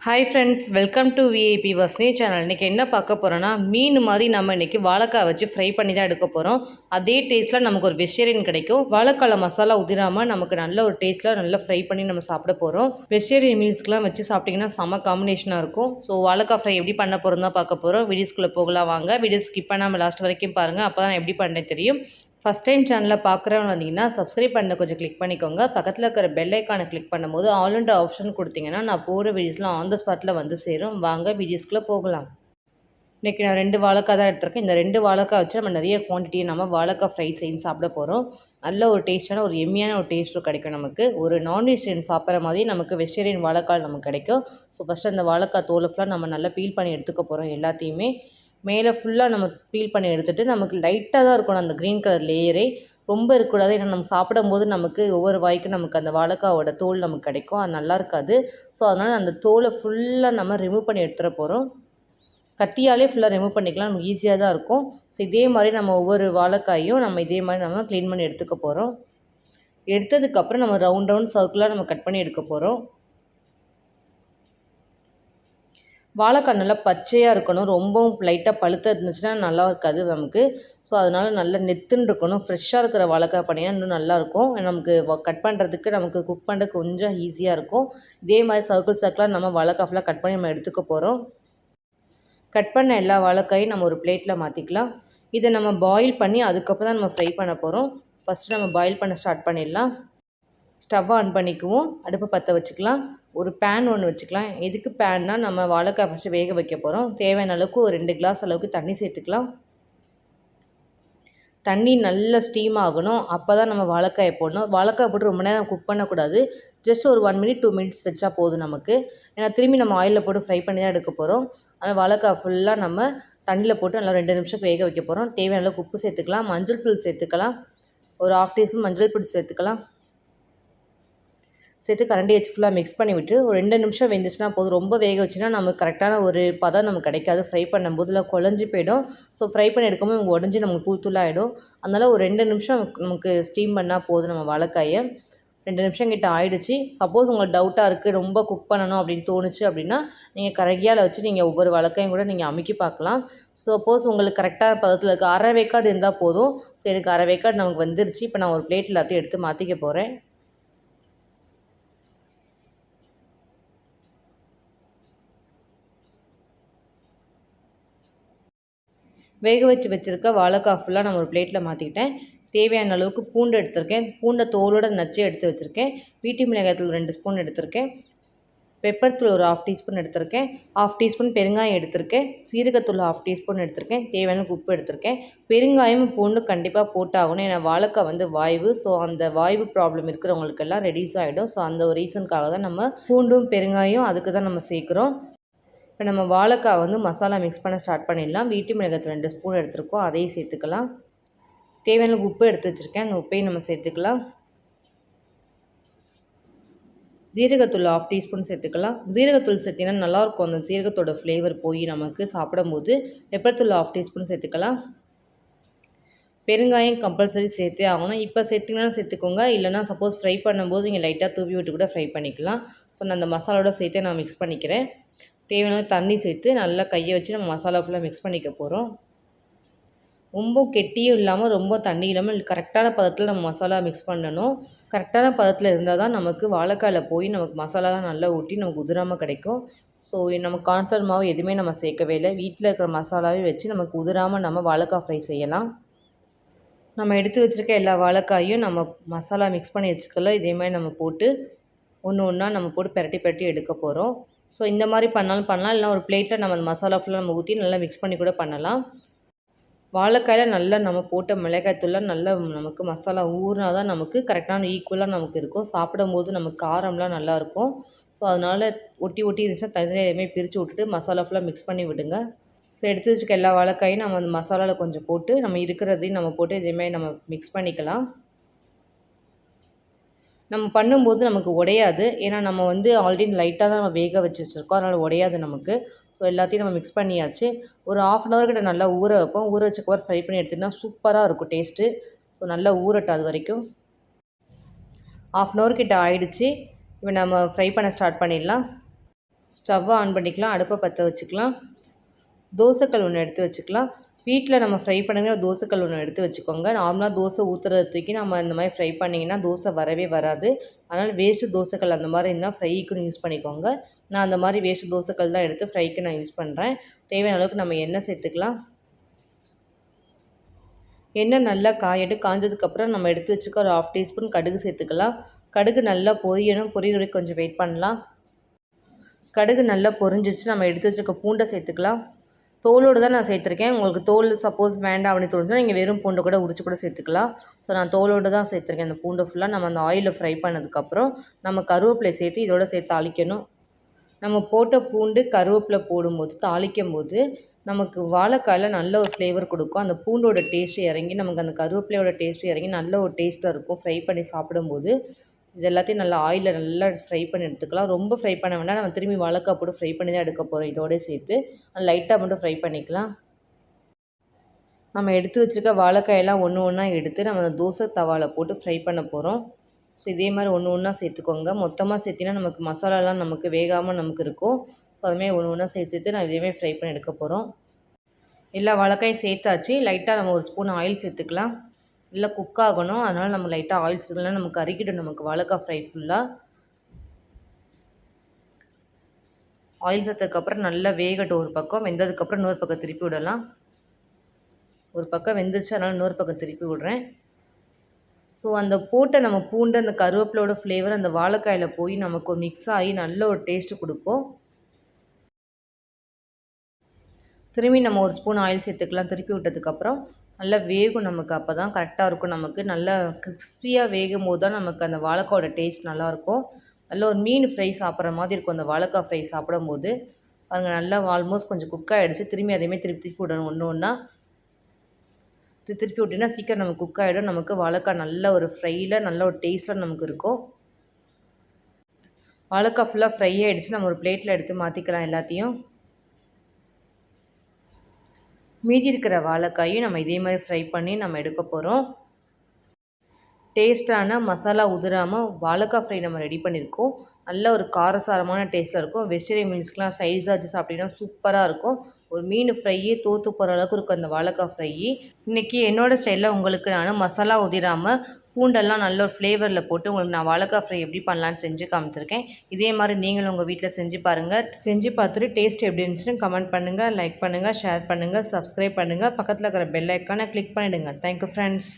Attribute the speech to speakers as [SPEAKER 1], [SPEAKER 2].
[SPEAKER 1] Hi friends, welcome to VIP வஸ்னி channel. இன்றைக்கி என்ன பார்க்க போகிறோன்னா, மீன் மாதிரி நம்ம இன்றைக்கி வாழைக்காய் வச்சு ஃப்ரை பண்ணி தான் எடுக்க போகிறோம். அதே டேஸ்ட்டில் நமக்கு ஒரு வெஜிடேரியன் கிடைக்கும். வாழைக்காயில் மசாலா உதிராமல் நமக்கு நல்ல ஒரு டேஸ்ட்டில் நல்லா ஃப்ரை பண்ணி நம்ம சாப்பிட போகிறோம். வெஜிடேரியன் மீல்ஸ்க்கெலாம் வச்சு சாப்பிட்டிங்கன்னா செம்ம காம்பினேஷனாக இருக்கும். ஸோ வாழைக்காய் ஃப்ரை எப்படி பண்ண போகிறோம் தான் பார்க்க போகிறோம். வீடியோஸ்குள்ளே போகலாம் வாங்க. வீடியோ ஸ்கிப் பண்ணாமல் லாஸ்ட் வரைக்கும் பாருங்கள். அப்போ தான் எப்படி பண்ணேன் தெரியும். ஃபஸ்ட் டைம் சேனலில் பார்க்குறவங்க வந்தீங்கன்னா சப்ஸ்கிரைப் பண்ண கொஞ்சம் கிளிக் பண்ணிக்கோங்க. பக்கத்தில் இருக்கிற பெல் ஐக்கானை கிளிக் பண்ணும்போது ஆல்ன்ற ஆப்ஷன் கொடுத்தீங்கன்னா நான் போகிற வீடியோஸ்லாம் ஆன் த ஸ்பாட்டில் வந்து சேரும். வாங்க வீடியோஸ்க்குள்ளே போகலாம். இன்றைக்கி நான் 2 வாழைக்காய் தான் எடுத்திருக்கேன். இந்த 2 வாழைக்காய் வச்சு நம்ம நிறைய குவான்டிட்டியை நம்ம வாழைக்காய் ஃப்ரை செய்து சாப்பிட போகிறோம். நல்ல ஒரு டேஸ்ட்டான ஒரு எம்மியான ஒரு டேஸ்ட்டும் கிடைக்கும் நமக்கு. ஒரு நான்வெஜிடேரியன் சாப்பிட்ற மாதிரி நமக்கு வெஜிடேரியன் வாழைக்காய் நமக்கு கிடைக்கும். ஸோ ஃபஸ்ட்டு அந்த வாழைக்காய் தோலை ஃபுல்லாக நம்ம நல்லா பீல் பண்ணி எடுத்துக்க போகிறோம். எல்லாத்தையுமே மேலே ஃபுல்லாக நம்ம பீல் பண்ணி எடுத்துகிட்டு நமக்கு லைட்டாக தான் இருக்கணும் அந்த க்ரீன் கலர் லேயரே, ரொம்ப இருக்கக்கூடாது. ஏன்னா நம்ம சாப்பிடும்போது நமக்கு ஒவ்வொரு வாய்க்கும் நமக்கு அந்த வாழைக்காவோட தோல் நமக்கு கிடைக்கும், அது நல்லா இருக்காது. ஸோ அதனால் அந்த தோலை ஃபுல்லாக நம்ம ரிமூவ் பண்ணி எடுத்துகிற போகிறோம். கத்தியாலே ஃபுல்லாக ரிமூவ் பண்ணிக்கலாம், நமக்கு ஈஸியாக தான் இருக்கும். ஸோ இதே மாதிரி நம்ம ஒவ்வொரு வாழைக்காயும் நம்ம இதே மாதிரி நம்ம க்ளீன் பண்ணி எடுத்துக்க போகிறோம். எடுத்ததுக்கப்புறம் நம்ம ரவுண்ட் சர்க்கிளாக நம்ம கட் பண்ணி எடுக்க போகிறோம். வாழைக்காய் நல்லா பச்சையாக இருக்கணும், ரொம்பவும் லைட்டாக பழுத்த இருந்துச்சுன்னா நல்லா இருக்காது நமக்கு. ஸோ அதனால் நல்லா நெத்துன்னு இருக்கணும். ஃப்ரெஷ்ஷாக இருக்கிற வாழைக்காய் பண்ணிங்கன்னா இன்னும் நல்லாயிருக்கும். நமக்கு கட் பண்ணுறதுக்கு நமக்கு குக் பண்ணுறதுக்கு கொஞ்சம் ஈஸியாக இருக்கும். இதே மாதிரி சர்க்கிளாக நம்ம வாழைக்காய் ஃபுல்லாக கட் பண்ணி நம்ம எடுத்துக்க போகிறோம். கட் பண்ண எல்லா வாழைக்காயும் நம்ம ஒரு பிளேட்டில் மாற்றிக்கலாம். இதை நம்ம பாயில் பண்ணி அதுக்கப்புறம் தான் நம்ம ஃப்ரை பண்ண போகிறோம். ஃபஸ்ட்டு நம்ம பாயில் பண்ண ஸ்டார்ட் பண்ணிடலாம். ஸ்டவ் ஆன் பண்ணிக்குவோம். அடுப்பை பற்ற வச்சுக்கலாம். ஒரு பேன் ஒன்று வச்சுக்கலாம். எதுக்கு பேன்னா நம்ம வாழைக்காய் ஃபஸ்ட்டு வேக வைக்க போகிறோம். தேவையான அளவுக்கு ஒரு 2 கிளாஸ் அளவுக்கு தண்ணி சேர்த்துக்கலாம். தண்ணி நல்லா ஸ்டீம் ஆகணும். அப்போ தான் நம்ம வாழைக்காயை போடணும். வாழைக்காய் போட்டு ரொம்ப நேரம் குக் பண்ணக்கூடாது. ஜஸ்ட் ஒரு 1 மினிட் 2 மினிட்ஸ் வச்சா போதும் நமக்கு. ஏன்னா திரும்பி நம்ம ஆயிலில் போட்டு ஃப்ரை பண்ணி தான் எடுக்க போகிறோம். அதனால் வாழைக்காய் ஃபுல்லாக நம்ம தண்ணியில் போட்டு நல்லா 2 நிமிஷம் வேக வைக்க போகிறோம். தேவையான அளவுக்கு உப்பு சேர்த்துக்கலாம். மஞ்சள் தூள் சேர்த்துக்கலாம். ஒரு 1/2 டீஸ்பூன் மஞ்சள் பொடி சேர்த்துக்கலாம். சேர்த்து கரண்டி வச்சு ஃபுல்லாக மிக்ஸ் பண்ணி விட்டு ஒரு 2 நிமிஷம் வெந்துச்சுன்னா போதும். ரொம்ப வேக வச்சுன்னா நமக்கு கரெக்டான ஒரு பதம் நமக்கு கிடைக்காது. ஃப்ரை பண்ணும்போதுலாம் குழஞ்சி போயிடும். ஸோ ஃப்ரை பண்ணி எடுக்கும்போது உடஞ்சி நமக்கு தூள் தூளாகிடும். அதனால் ஒரு 2 நிமிஷம் நமக்கு ஸ்டீம் பண்ணால் போதும் நம்ம வாழைக்காயை. 2 நிமிஷம் கிட்ட ஆயிடுச்சு. சப்போஸ் உங்களுக்கு டவுட்டாக இருக்குது, ரொம்ப குக் பண்ணணும் அப்படின்னு தோணுச்சு அப்படின்னா நீங்கள் கரகியால் வச்சு நீங்கள் ஒவ்வொரு வாழைக்காயும் கூட நீங்கள் அமுக்கி பார்க்கலாம். சப்போஸ் உங்களுக்கு கரெக்டான பதத்தில் இருக்குது, அரை வேக்காடு இருந்தால் போதும். ஸோ எனக்கு அரை வேக்காடு நமக்கு வந்துருச்சு. இப்போ நான் ஒரு பிளேட் எல்லாத்தையும் எடுத்து மாற்றிக்க போகிறேன். வேக வச்சுருக்க வாழைக்காய் ஃபுல்லாக நான் ஒரு பிளேட்டில் மாற்றிக்கிட்டேன். தேவையான அளவுக்கு பூண்டு எடுத்திருக்கேன். பூண்டை தோலோட நச்சு எடுத்து வச்சுருக்கேன். வீட்டு மிளகாய்த்தூள் 2 ஸ்பூன் எடுத்திருக்கேன். பெப்பர் தூள் ஒரு 1/2 டீஸ்பூன் எடுத்திருக்கேன். 1/2 டீஸ்பூன் பெருங்காயம் எடுத்திருக்கேன். சீரகத்தூள் 1/2 டீஸ்பூன் எடுத்திருக்கேன். தேவையான உப்பு எடுத்திருக்கேன். பெருங்காயம் பூண்டு கண்டிப்பாக போட்டாகணும். ஏன்னா வாழைக்காய் வந்து வாய்வு. ஸோ அந்த வாய்வு ப்ராப்ளம் இருக்கிறவங்களுக்கெல்லாம் ரெடியூஸ் ஆகிடும். ஸோ அந்த ஒரு ரீசனுக்காக தான் நம்ம பூண்டும் பெருங்காயம் அதுக்கு தான் நம்ம சேர்க்குறோம். இப்போ நம்ம வாழைக்காய் வந்து மசாலா மிக்ஸ் பண்ண ஸ்டார்ட் பண்ணிடலாம். வீட்டு மிளகாய் 2 ஸ்பூன் எடுத்துருக்கோம், அதையும் சேர்த்துக்கலாம். தேவையான உப்பு எடுத்து வச்சுருக்கேன், அந்த உப்பையும் நம்ம சேர்த்துக்கலாம். ஜீரகத்தூள் 1/2 டீஸ்பூன் சேர்த்துக்கலாம். ஜீரகத்தூள் சேர்த்திங்கன்னா நல்லாயிருக்கும், அந்த ஜீரகத்தோட ஃப்ளேவர் போய் நமக்கு சாப்பிடும்போது. பெப்பர் தூள் 1/2 டீஸ்பூன் சேர்த்துக்கலாம். பெருங்காயம் கம்பல்சரி சேர்த்தே ஆகணும். இப்போ சேர்த்திங்கன்னா சேர்த்துக்கோங்க, இல்லைனா சப்போஸ் ஃப்ரை பண்ணும்போது நீங்கள் லைட்டாக தூவி விட்டு கூட ஃப்ரை பண்ணிக்கலாம். ஸோ நான் அந்த மசாலோட சேர்த்தே நான் மிக்ஸ் பண்ணிக்கிறேன். தேவையான தண்ணி சேர்த்து நல்லா கையை வச்சு நம்ம மசாலா ஃபுல்லாக மிக்ஸ் பண்ணிக்க போகிறோம். ரொம்ப கெட்டியும் இல்லாமல் ரொம்ப தண்ணி இல்லாமல் கரெக்டான பதத்தில் நம்ம மசாலா மிக்ஸ் பண்ணணும். கரெக்டான பதத்தில் இருந்தால் தான் நமக்கு வாழைக்காயில் போய் நமக்கு மசாலாலாம் நல்லா ஊட்டி நமக்கு உதிராமல் கிடைக்கும். ஸோ நம்ம கார்ன்ஃப்ளவர் மாவு எதுவுமே நம்ம சேர்க்கவே இல்லை. வீட்டில் இருக்கிற மசாலாவே வச்சு நமக்கு உதிராமல் நம்ம வாழைக்காய் ஃப்ரை செய்யலாம். நம்ம எடுத்து வச்சுருக்க எல்லா வாழைக்காயும் நம்ம மசாலா மிக்ஸ் பண்ணி வச்சுக்கல இதே மாதிரி நம்ம போட்டு ஒன்று ஒன்றா நம்ம போட்டு பெரட்டி எடுக்க போகிறோம். ஸோ இந்த மாதிரி பண்ணாலும் பண்ணலாம், இல்லைனா ஒரு பிளேட்டில் நம்ம அந்த மசாலா ஃபுல்லாக நம்ம ஊற்றி நல்லா மிக்ஸ் பண்ணி கூட பண்ணலாம். வாழைக்காயில் நல்லா நம்ம போட்ட மிளகாய்த்தூள்லாம் நல்லா நமக்கு மசாலா ஊறினா தான் நமக்கு கரெக்டான ஈக்குவலாக நமக்கு இருக்கும். சாப்பிடும்போது நமக்கு காரம்லாம் நல்லாயிருக்கும். ஸோ அதனால் ஒட்டி இருந்துச்சுன்னா தனியாக எதுவுமே பிரித்து விட்டுட்டு மசாலா ஃபுல்லாக மிக்ஸ் பண்ணி விடுங்க. ஸோ எடுத்து வச்சுக்க எல்லா வாழைக்காயும் நம்ம அந்த மசாலாவில் கொஞ்சம் போட்டு நம்ம இருக்கிறதையும் நம்ம போட்டு இதேமாதிரி நம்ம மிக்ஸ் பண்ணிக்கலாம். நம்ம பண்ணும்போது நமக்கு உடையாது. ஏன்னா நம்ம வந்து ஆல்ரெடி லைட்டாக தான் நம்ம வேக வச்சுருக்கோம். அதனால் உடையாது நமக்கு. ஸோ எல்லாத்தையும் நம்ம மிக்ஸ் பண்ணியாச்சு. ஒரு 1/2 அன் ஹவர் கிட்ட நல்லா ஊற வைப்போம். ஊற வச்சக்கப்புறம் ஃப்ரை பண்ணி எடுத்துகிட்டா சூப்பராக இருக்கும் டேஸ்ட்டு. ஸோ நல்லா ஊறட்டும் அது வரைக்கும். 1/2 அன் ஹவர் கிட்ட ஆயிடுச்சு. இப்போ நம்ம ஃப்ரை பண்ண ஸ்டார்ட் பண்ணிடலாம். ஸ்டவ்வை ஆன் பண்ணிக்கலாம். அடுப்பை பற்ற வச்சுக்கலாம். தோசைக்கல் ஒன்று எடுத்து வச்சுக்கலாம். வீட்டில் நம்ம ஃப்ரை பண்ணுங்கிற தோசைக்கல் ஒன்று எடுத்து வச்சுக்கோங்க. நார்மலாக தோசை ஊற்றுறத தூக்கி நம்ம இந்த மாதிரி ஃப்ரை பண்ணிங்கன்னா தோசை வரவே வராது. அதனால் வேஸ்ட்டு தோசைக்கல் அந்த மாதிரி இருந்தால் ஃப்ரைக்குன்னு யூஸ் பண்ணிக்கோங்க. நான் அந்த மாதிரி வேஸ்ட்டு தோசைக்கல் தான் எடுத்து ஃப்ரைக்கு நான் யூஸ் பண்ணுறேன். தேவையான அளவுக்கு நம்ம எண்ணெய் சேர்த்துக்கலாம். எண்ணெய் நல்லா காஞ்சதுக்கப்புறம் நம்ம எடுத்து வச்சுக்க ஒரு 1/2 டீஸ்பூன் கடுகு சேர்த்துக்கலாம். கடுகு நல்லா பொரியணும். பொரியிற வரைக்கும் கொஞ்சம் வெயிட் பண்ணலாம். கடுகு நல்லா பொரிஞ்சிச்சு. நம்ம எடுத்து வச்சுருக்க பூண்டை சேர்த்துக்கலாம். தோலோடு தான் நான் சேர்த்துருக்கேன். உங்களுக்கு தோல் சப்போஸ் வேண்டாம் அப்படின்னு தோணுச்சுன்னா நீங்கள் வெறும் பூண்டை கூட உரிச்சு கூட சேர்த்துக்கலாம். ஸோ நான் தோலோடு தான் சேர்த்துருக்கேன். அந்த பூண்டை ஃபுல்லாக நம்ம அந்த ஆயிலில் ஃப்ரை பண்ணதுக்கப்புறம் நம்ம கருவேப்பிலை சேர்த்து இதோட சேர்த்து தாளிக்கணும். நம்ம போட்ட பூண்டு கருவேப்பிலை போடும்போது தாளிக்கும் போது நமக்கு வாழைக்காயில் நல்ல ஒரு ஃப்ளேவர் கொடுக்கும். அந்த பூண்டோட டேஸ்ட்டு இறங்கி நமக்கு அந்த கருவேப்பிலையோட டேஸ்ட்டு இறங்கி நல்ல ஒரு டேஸ்ட்டாக இருக்கும் ஃப்ரை பண்ணி சாப்பிடும்போது. இது எல்லாத்தையும் நல்லா ஆயிலில் நல்லா ஃப்ரை பண்ணி எடுத்துக்கலாம். ரொம்ப ஃப்ரை பண்ண வேண்டாம். நம்ம திரும்பி வாழைக்காய் போட்டு ஃப்ரை பண்ணி தான் எடுக்க போகிறோம். இதோடய சேர்த்து லைட்டாக மட்டும் ஃப்ரை பண்ணிக்கலாம். நம்ம எடுத்து வச்சுருக்க வாழைக்காயெல்லாம் ஒன்று ஒன்றா எடுத்து நம்ம தோசை தவாவில் போட்டு ஃப்ரை பண்ண போகிறோம். ஸோ இதே மாதிரி ஒன்று ஒன்றா சேர்த்துக்கோங்க. மொத்தமாக சேர்த்திங்கன்னா நமக்கு மசாலாலாம் நமக்கு வேகாமல் நமக்கு இருக்கும். ஸோ அதுமாதிரி ஒன்று ஒன்றா சேர்த்து நான் இதேமாதிரி ஃப்ரை பண்ணி எடுக்க போகிறோம். எல்லா வாழைக்காயும் சேர்த்தாச்சு. லைட்டாக நம்ம ஒரு ஸ்பூன் ஆயில் சேர்த்துக்கலாம். நல்லா குக் ஆகணும். அதனால் நம்ம லைட்டாக ஆயில் சேர்த்துக்கலாம். நமக்கு கறிக்கிடும் நமக்கு வாழைக்காய் ஃப்ரை ஃபுல்லாக. ஆயில் சேர்த்ததுக்கப்புறம் நல்லா வேகட்டும். ஒரு பக்கம் வெந்ததுக்கப்புறம் இன்னொரு பக்கம் திருப்பி விடலாம். ஒரு பக்கம் வெந்துருச்சு, அதனால் இன்னொரு பக்கம் திருப்பி விட்றேன். ஸோ அந்த போட்ட நம்ம பூண்டு அந்த கருவேப்பிலோட ஃப்ளேவர் அந்த வாழைக்காயில் போய் நமக்கு ஒரு மிக்ஸ் ஆகி நல்ல ஒரு டேஸ்ட்டு கொடுக்கும். திரும்பி நம்ம ஒரு ஸ்பூன் ஆயில் சேர்த்துக்கலாம். திருப்பி விட்டதுக்கப்புறம் நல்லா வேகும் நமக்கு. அப்போ தான் கரெக்டாக இருக்கும். நமக்கு நல்லா கிறிஸ்பியாக வேகும் போது தான் நமக்கு அந்த வாழைக்காயோட டேஸ்ட் நல்லாயிருக்கும். நல்ல ஒரு மீன் ஃப்ரை சாப்பிட்ற மாதிரி இருக்கும் அந்த வாழைக்காய் ஃப்ரை சாப்பிடும்போது. பாருங்கள் நல்லா ஆல்மோஸ்ட் கொஞ்சம் குக் ஆகிடுச்சு. திரும்பி அதேமாதிரி திருப்பி விடணும் ஒன்று ஒன்றா. திருப்பி விட்டிங்கன்னா சீக்கிரம் நமக்கு குக் ஆகிடும். நமக்கு வாழைக்காய் நல்ல ஒரு ஃப்ரையில் நல்ல ஒரு டேஸ்ட்டில் நமக்கு இருக்கும். வாழைக்காய் ஃபுல்லாக ஃப்ரை ஆகிடுச்சு. நம்ம ஒரு பிளேட்டில் எடுத்து மாற்றிக்கலாம் எல்லாத்தையும். மீதி இருக்கிற வாழைக்காயும் நம்ம இதே மாதிரி ஃப்ரை பண்ணி நம்ம எடுக்க போகிறோம். டேஸ்ட்டான மசாலா உதிராமல் வாழைக்காய் ஃப்ரை நம்ம ரெடி பண்ணியிருக்கோம். நல்ல ஒரு காரசாரமான டேஸ்ட்டில் இருக்கும். வெஜிடேரியன் மீல்ஸ்க்கெலாம் சைடிஷாக வச்சு சாப்பிட்டிங்கன்னா சூப்பராக இருக்கும். ஒரு மீன் ஃப்ரையே தோற்று போகிற அளவுக்கு இருக்கும் அந்த வாழைக்காய் ஃப்ரை. இன்றைக்கி என்னோடய ஸ்டைலில் உங்களுக்கு நான் மசாலா உதிராமல் பூண்டெல்லாம் நல்ல ஒரு ஃப்ளேவரில் போட்டு உங்களுக்கு நான் வாழைக்காய் ஃப்ரை எப்படி பண்ணலான்னு செஞ்சு காமிச்சிருக்கேன். இதே மாதிரி நீங்களும் உங்கள் வீட்டில் செஞ்சு பாருங்கள். செஞ்சு பார்த்துட்டு டேஸ்ட் எப்படி இருந்துச்சுன்னு கமெண்ட் பண்ணுங்கள், லைக் பண்ணுங்கள், ஷேர் பண்ணுங்கள், சப்ஸ்கிரைப் பண்ணுங்கள். பக்கத்தில் இருக்கிற பெல் ஐக்கானை கிளிக் பண்ணிவிடுங்க. Thank you friends.